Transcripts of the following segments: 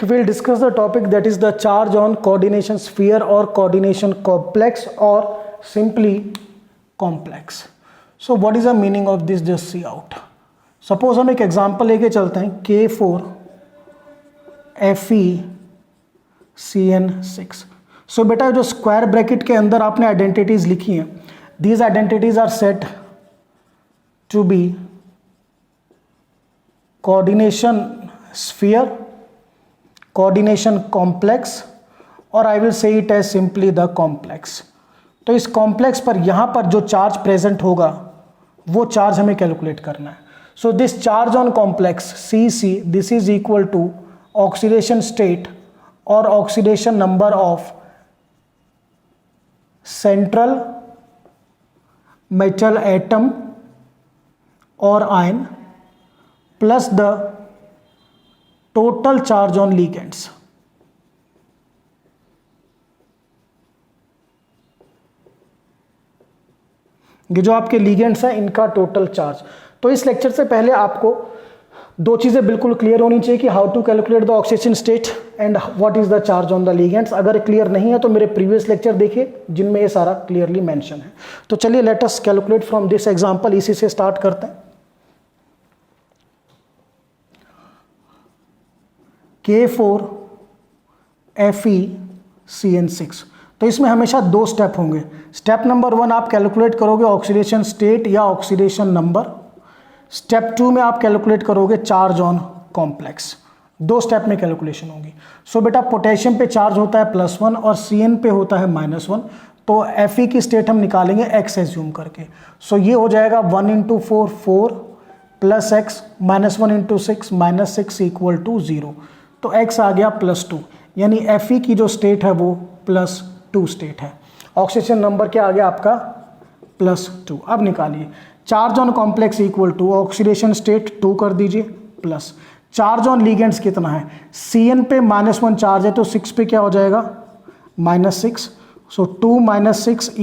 we'll discuss the topic that is the charge on coordination sphere or coordination complex or simply complex. So what is the meaning of this? Just see out. Suppose हम एक example लेके चलते हैं K4 FeCN6. सो बेटा जो square bracket के अंदर आपने आइडेंटिटीज लिखी हैं, these identities are set to be coordination sphere, coordination complex और I will say it as simply the complex. तो इस कॉम्प्लेक्स पर यहाँ पर जो चार्ज प्रेजेंट होगा वो चार्ज हमें कैलकुलेट करना है. So this charge on complex CC, this is equal to oxidation state और oxidation number of central metal atom और ion plus the total charge on ligands. ये जो आपके लिगेंड्स हैं इनका टोटल चार्ज. तो इस लेक्चर से पहले आपको दो चीज़ें बिल्कुल क्लियर होनी चाहिए कि how to calculate the oxidation state and what is the charge on the ligands. अगर क्लियर नहीं है तो मेरे प्रीवियस लेक्चर देखिए जिनमें ये सारा क्लियरली मेंशन है. तो चलिए let us calculate from this example. इसी से स्टार्ट करते हैं. K4 FeCN6. तो इसमें हमेशा दो स्टेप होंगे. स्टेप नंबर 1 आप कैलकुलेट करोगे ऑक्सीडेशन स्टेट या ऑक्सीडेशन नंबर. स्टेप 2 में आप कैलकुलेट करोगे चार्ज ऑन कॉम्प्लेक्स. दो स्टेप में कैलकुलेशन होगी. सो बेटा पोटेशियम पे चार्ज होता है +1 और CN पे होता है -1. तो Fe की स्टेट हम निकालेंगे x एज्यूम करके. सो ये हो जाएगा 1 × 4 4 + x -1 × 6 -6 = 0. तो x आ गया +2, यानी Fe की जो स्टेट है वो +2 स्टेट है. ऑक्सीडेशन नंबर क्या आ गया आपका +2. अब निकालिए charge on complex equal to oxidation state 2 कर दीजिए प्लस चार्ज ऑन लिगेंड्स कितना है. CN पे -1 चार्ज है तो 6 पे क्या हो जाएगा -6. सो 2 - 6 =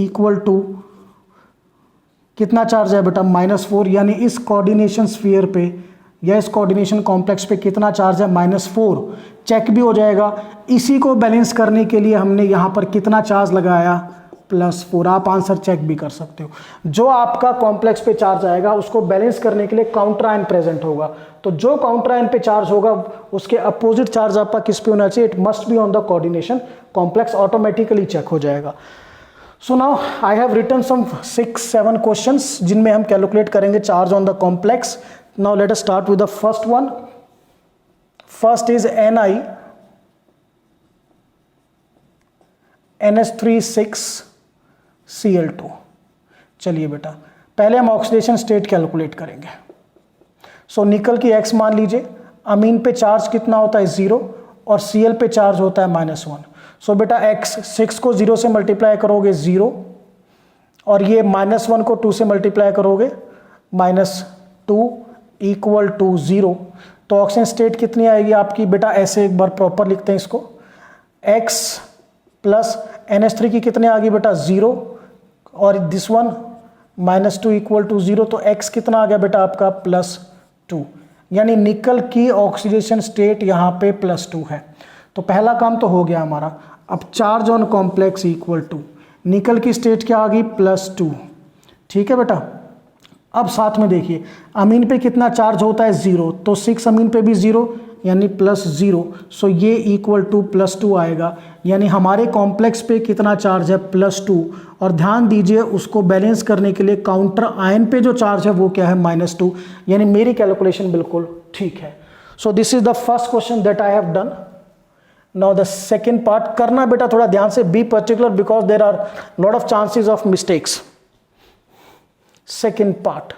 कितना चार्ज है बेटा -4. यानी इस कोऑर्डिनेशन स्फीयर पे या इस कोऑर्डिनेशन कॉम्प्लेक्स पे कितना चार्ज है -4. चेक भी हो जाएगा. इसी को बैलेंस करने के लिए हमने यहाँ पर कितना चार्ज लगाया +4. आप आंसर चेक भी कर सकते हो. जो आपका कॉम्प्लेक्स पे चार्ज आएगा उसको बैलेंस करने के लिए काउंटर आयन प्रेजेंट होगा. तो जो काउंटर आयन पे चार्ज होगा उसके अपोजिट चार्ज आपका किस पे होना चाहिए. It must be on the coordination complex. Automatically check हो जाएगा. So now I have written some 6-7 questions जिनमें हम कैलकुलेट करेंगे charge on the complex. Now let us start with the first one. First is NiNH3 6Cl2. चलिए बेटा पहले हम oxidation state calculate करेंगे. सो निकल की x मान लीजिए. अमीन पे चार्ज कितना होता है 0 और Cl पे चार्ज होता है -1. सो बेटा x 6 को 0 से मल्टीप्लाई करोगे 0 और ये -1 को 2 से मल्टीप्लाई करोगे -2 = 0. तो ऑक्सीजन स्टेट कितनी आएगी आपकी बेटा. ऐसे एक बार प्रॉपर लिखते हैं इसको. x + NH3 की कितने आ गई बेटा 0 और दिस वन -2 = 0. तो x कितना आ गया बेटा आपका +2. यानी निकल की ऑक्सीडेशन स्टेट यहाँ पे +2 है. तो पहला काम तो हो गया हमारा. अब charge on complex equal to nickel की स्टेट क्या आ गई +2. ठीक है बेटा. अब साथ में देखिए अमीन पे कितना चार्ज होता है 0. तो 6 अमीन पे भी 0 यानी +0. सो ये = +2 आएगा. यानी हमारे कॉम्प्लेक्स पे कितना चार्ज है +2. और ध्यान दीजिए उसको बैलेंस करने के लिए काउंटर आयन पे जो चार्ज है वो क्या है -2. यानी मेरी कैलकुलेशन बिल्कुल ठीक है. So this is the first question that I have done. Now the second part करना बेटा थोड़ा ध्यान से. Be particular because there are lot of chances of mistakes. Second part,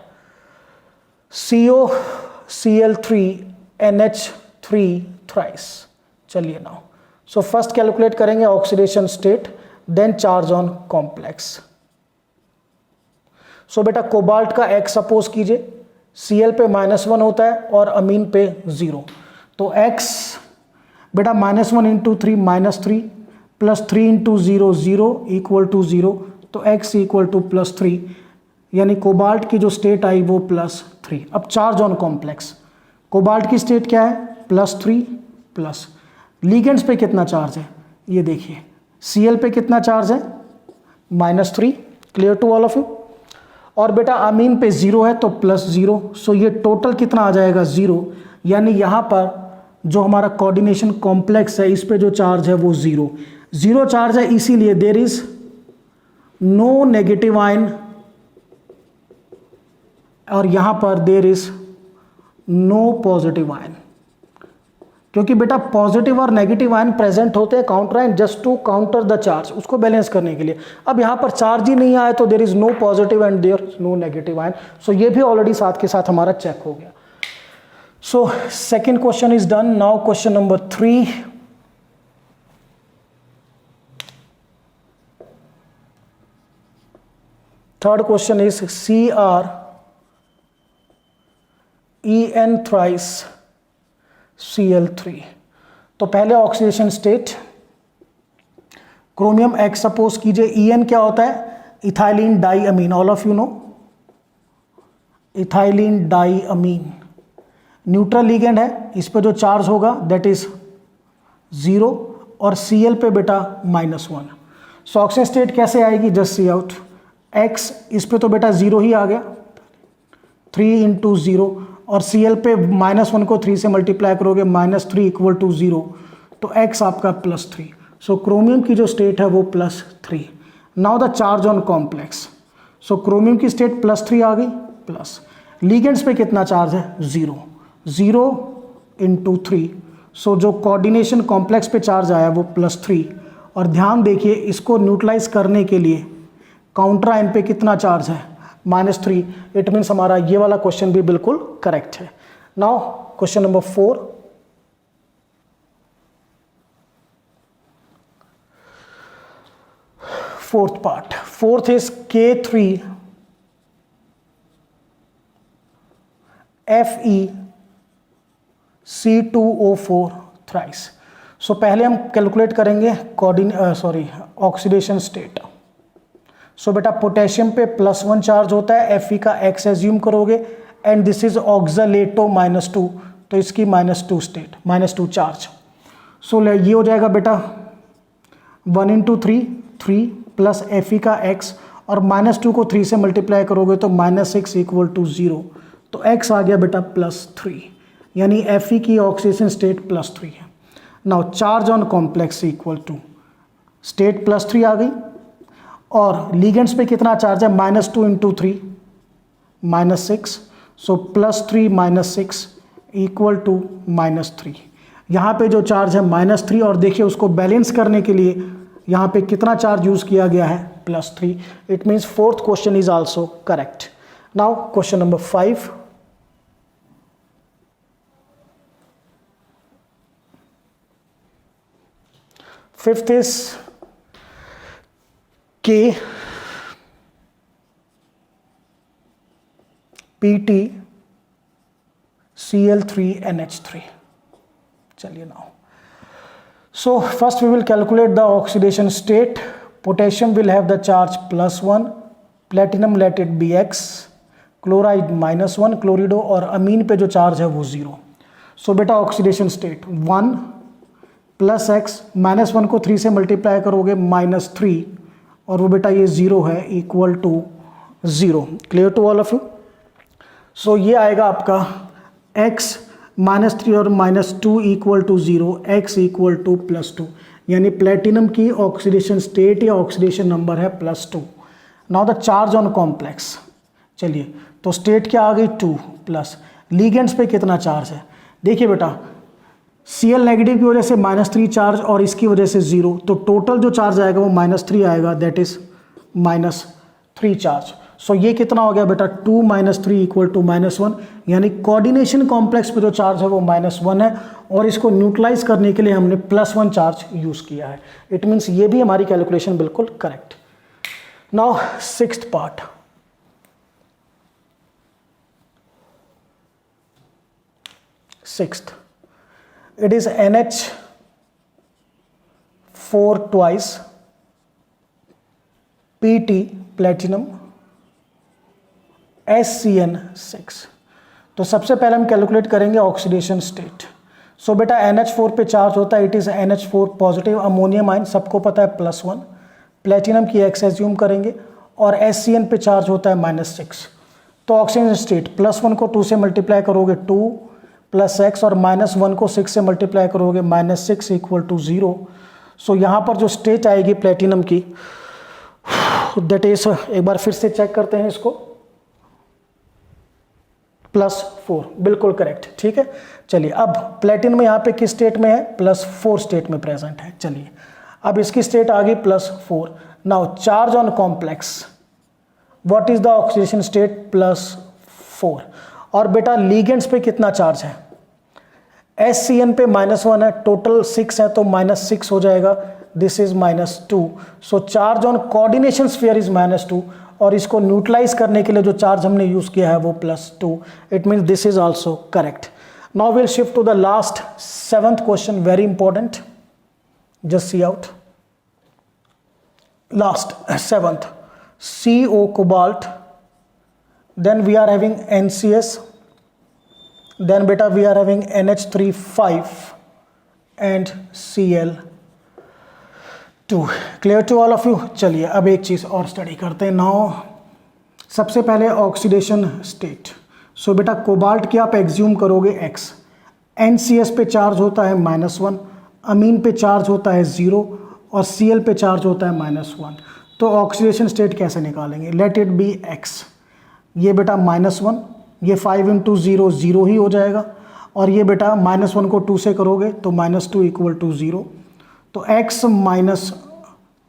COCl3NH3 thrice. चलिए नाउ सो फर्स्ट कैलकुलेट करेंगे oxidation state then charge on complex. So बेटा cobalt का x suppose कीजिए. Cl पे -1 होता है और अमीन पे 0. तो x बेटा -1 × 3 -3 + 3 × 0 0 = 0. तो x = +3. यानी कोबाल्ट की जो स्टेट आई वो +3. अब चार्ज ऑन कॉम्प्लेक्स. कोबाल्ट की स्टेट क्या है +3 प्लस लिगेंड्स पे कितना चार्ज है, ये देखिए Cl पे कितना चार्ज है -3, clear to all of you. और बेटा अमीन पे 0 है तो +0, सो ये टोटल कितना आ जाएगा 0, यानी यहाँ पर जो हमारा कोऑर्डिनेशन कॉम्प्लेक्स है इस पे जो चार्ज है वो 0 चार्ज है, इसीलिए there is no negative ion और यहाँ पर there is no positive ion, क्योंकि बेटा पॉजिटिव और नेगेटिव आयन प्रेजेंट होते हैं counter ion just to counter the charge, उसको बैलेंस करने के लिए। अब यहाँ पर चार्ज ही नहीं आया तो there is no positive and there no negative ion, so ये भी ऑलरेडी साथ के साथ हमारा चेक हो गया। So second question is done. Now question number 3, third question is CrEn thrice Cl3। तो पहले oxidation state chromium X suppose कीजिए, En क्या होता है, ethylene diamine, all of you know ethylene diamine. Neutral ligand है, इस पे जो चार्ज होगा दैट इज 0 और Cl पे बेटा -1। सो ऑक्सीजन स्टेट कैसे आएगी, जस्ट सी आउट, X इस पे तो बेटा 0 ही आ गया, 3 × 0, और Cl पे -1 को 3 से मल्टीप्लाई करोगे -3 = 0, तो X आपका +3। सो क्रोमियम की जो स्टेट है वो +3। Now the charge on complex, so chromium की स्टेट +3 आ गई, प्लस लिगेंड्स पे कितना चार्ज है 0 × 3, सो जो कोऑर्डिनेशन कॉम्प्लेक्स पे चार्ज आया वो +3। और ध्यान देखिए इसको न्यूट्रलाइज करने के लिए काउंटर आयन पे कितना चार्ज है -3, इट मीन्स हमारा ये वाला क्वेश्चन भी बिल्कुल करेक्ट है। Now question number 4, fourth part, fourth is K3FeC2O4 thrice. So पहले हम कैलकुलेट करेंगे ऑक्सीडेशन स्टेट। सो बेटा पोटेशियम पे +1 चार्ज होता है, Fe का X एज्यूम करोगे एंड दिस इज ऑक्सलेटो -2, तो इसकी -2 स्टेट, -2 चार्ज। सो ये हो जाएगा बेटा 1 × 3 प्लस Fe का X, और -2 को 3 से मल्टीप्लाई करोगे तो -6 = 0, तो X आ गया बेटा +3, यानी Fe की ऑक्सीडेशन स्टेट +3 है। Now charge on complex equal to state +3 आ गई, और लिगेंड्स पे कितना चार्ज है -2 × 3 -6, सो +3 -6 = -3। यहाँ पे जो चार्ज है -3, और देखिए उसको बैलेंस करने के लिए यहाँ पे कितना चार्ज यूज किया गया है +3, it means fourth question is also correct. Now question number 5, fifth is KPtCl3NH3। चलिए now, so first we will calculate the oxidation state. Potassium will have the charge +1, platinum let it be X, chloride -1, chlorido और अमीन पे जो charge है वो 0। सो बेटा oxidation state 1 + X, -1 को 3 से multiply करोगे -3, और वो बेटा ये 0 है = 0, clear to all of you. So ये आएगा आपका X -3 और -2 = 0, X = +2, यानी प्लेटिनम की ऑक्सीडेशन स्टेट या ऑक्सीडेशन नंबर है +2। Now the charge on complex, चलिए तो स्टेट क्या आ गई 2 प्लस लिगेंड्स पे कितना चार्ज है, देखिए बेटा Cl नेगेटिव की वजह से -3 चार्ज और इसकी वजह से 0, तो टोटल जो चार्ज आएगा वो -3 आएगा, दैट इज -3 चार्ज। सो ये कितना हो गया बेटा 2 - 3 = -1, यानी कोऑर्डिनेशन कॉम्प्लेक्स पे जो चार्ज है वो -1 है, और इसको न्यूट्रलाइज करने के लिए हमने +1 चार्ज यूज किया है, इट मीन्स ये भी हमारी कैलकुलेशन बिल्कुल correct. Now sixth part, sixth, it is NH4 twice Pt platinum SCN6। तो सबसे पहले हम कैलकुलेट करेंगे ऑक्सीडेशन स्टेट। सो बेटा NH4 पे चार्ज होता है, it is NH4 positive, ammonium ion सबको पता है +1, प्लेटिनम की X एज्यूम करेंगे, और SCN पे चार्ज होता है -6। तो ऑक्सीजन स्टेट +1 को 2 से मल्टीप्लाई करोगे 2 + x, और -1 को 6 से मल्टीप्लाई करोगे -6 = 0। सो यहाँ पर जो स्टेट आएगी प्लेटिनम की, दैट इज, एक बार फिर से चेक करते हैं इसको, +4, बिल्कुल करेक्ट, ठीक है। चलिए अब प्लेटिनम यहाँ पे किस स्टेट में है, +4 स्टेट में प्रेजेंट है। चलिए अब इसकी स्टेट आ गई +4। Now charge on complex, what is the oxidation state, +4। और बेटा लीगेंड्स पे कितना चार्ज है, SCN पे -1 है, टोटल 6 है तो -6 हो जाएगा, this is -2। So charge on coordination sphere is -2, और इसको न्यूट्रलाइज करने के लिए जो चार्ज हमने यूज किया है वो +2। It means this is also correct. Now will shift to the last 7th question, very important, just see out. Last 7th, CO cobalt, then we are having NCS, then beta we are having NH3 5 and Cl2। clear to all of you। चलिए अब एक चीज़ और study करते हैं। Now सबसे पहले oxidation state. सो बेटा cobalt की आप एग्ज्यूम करोगे X, NCS पे चार्ज होता है -1, अमीन पे चार्ज होता है 0, और Cl पे चार्ज होता है -1। तो ऑक्सीडेशन स्टेट कैसे निकालेंगे, लेट इट बी X, ये बेटा -1, ये 5 × 0 0 ही हो जाएगा, और ये बेटा -1 को 2 से करोगे तो -2 = 0। तो x -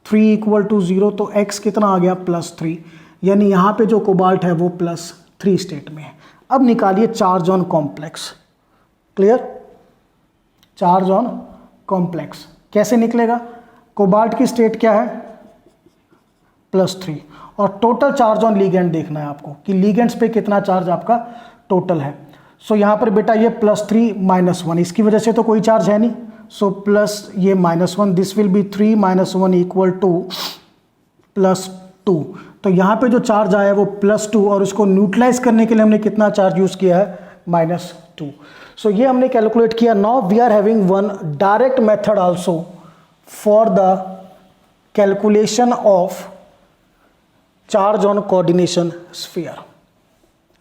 3 = 0, तो x कितना आ गया, +3, यानी यहाँ पे जो कोबाल्ट है वो +3 स्टेट में है। अब निकालिए charge on complex. Clear, charge on complex कैसे निकलेगा, कोबाल्ट की स्टेट क्या है, +3, और टोटल चार्ज ऑन लीगेंड देखना है आपको कि लीगेंड्स पे कितना चार्ज आपका टोटल है। सो यहाँ पर बेटा ये +3 - 1, इसकी वजह से तो कोई चार्ज है नहीं, सो प्लस ये -1, दिस विल बी 3 - 1 = +2। तो यहाँ पे जो चार्ज आया है वो +2, और उसको न्यूट्रलाइज करने के लिए हमने कितना चार्ज यूज़ किया है, -2। सो ये हमने कैलकुलेट किया। Now we are having one direct method also for the calculation of charge on coordination sphere.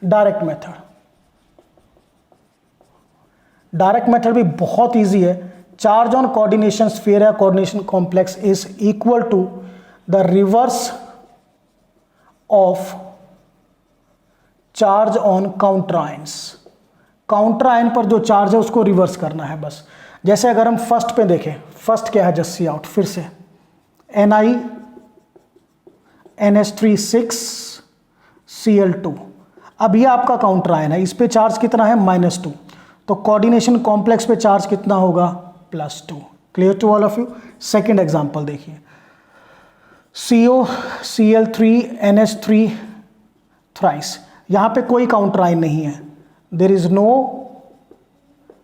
Direct method भी बहुत इजी है। चार्ज ऑन कोऑर्डिनेशन स्फीयर या coordination complex is equal to the reverse of charge on counter ions. Counter ion पर जो charge है उसको reverse करना है बस। जैसे अगर हम फर्स्ट पे देखें, फर्स्ट क्या है, जस्ट सी आउट, फिर से Ni NH3 6 Cl2। अब ये आपका काउंटर आयन है, इस पे चार्ज कितना है, -2, तो कोऑर्डिनेशन कॉम्प्लेक्स पे चार्ज कितना होगा, +2। Clear to all of you. Second example देखिए, CO Cl3 NH3 थ्राइस, यहाँ पे कोई काउंटर आयन नहीं है, there is no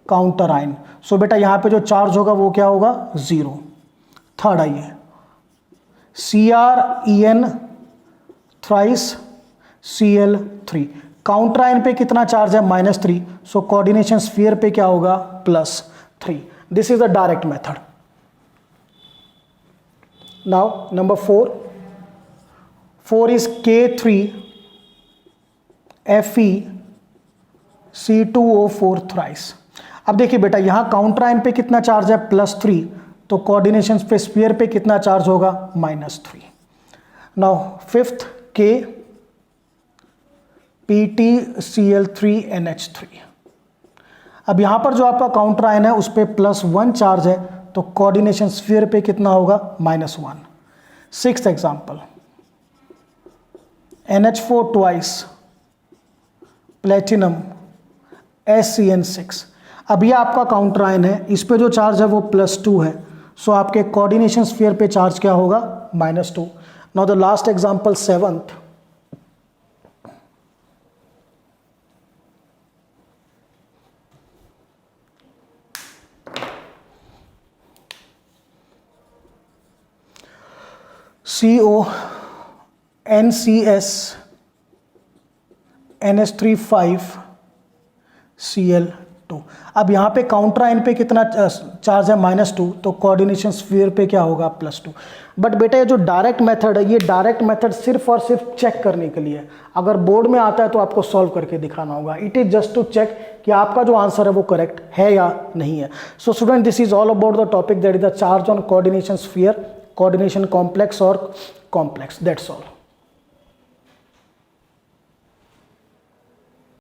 counter ion. So बेटा यहाँ पे जो चार्ज होगा वो क्या होगा, 0। थर्ड आइए, CrEn thrice Cl3, counter ion पे कितना चार्ज है, -3, सो कोऑर्डिनेशन स्फीयर पे क्या होगा, +3। This is the direct method. Now number 4 is K3 FeC2O4 thrice. अब देखिए बेटा यहाँ काउंटर आयन पे कितना चार्ज है, +3, तो कोऑर्डिनेशन पे स्फीयर पे कितना चार्ज होगा, -3। Now fifth K PtCl3NH3। अब यहाँ पर जो आपका काउंटर आयन है उस पर +1 चार्ज है, तो कोऑर्डिनेशन स्फीयर पे कितना होगा, -1। Sixth example, NH4 twice platinum SCN6। अब ये आपका काउंटर आयन है, इस पे जो चार्ज है वो +2 है, सो आपके कोऑर्डिनेशन स्फीयर पे चार्ज क्या होगा, -2। Now the last example, seventh, CO NCS NH3 5 Cl2। -2। अब यहाँ पे काउंटर आयन पे कितना चार्ज है -2, तो कोऑर्डिनेशन स्फीयर पे क्या होगा +2। बट बेटा ये जो डायरेक्ट मेथड है, ये डायरेक्ट मेथड सिर्फ और सिर्फ चेक करने के लिए, अगर बोर्ड में आता है तो आपको सॉल्व करके दिखाना होगा। It is just to check कि आपका जो आंसर है वो करेक्ट है या नहीं है। So student, this is all about the topic that is the charge on coordination sphere, coordination complex और कॉम्प्लेक्स। That's all.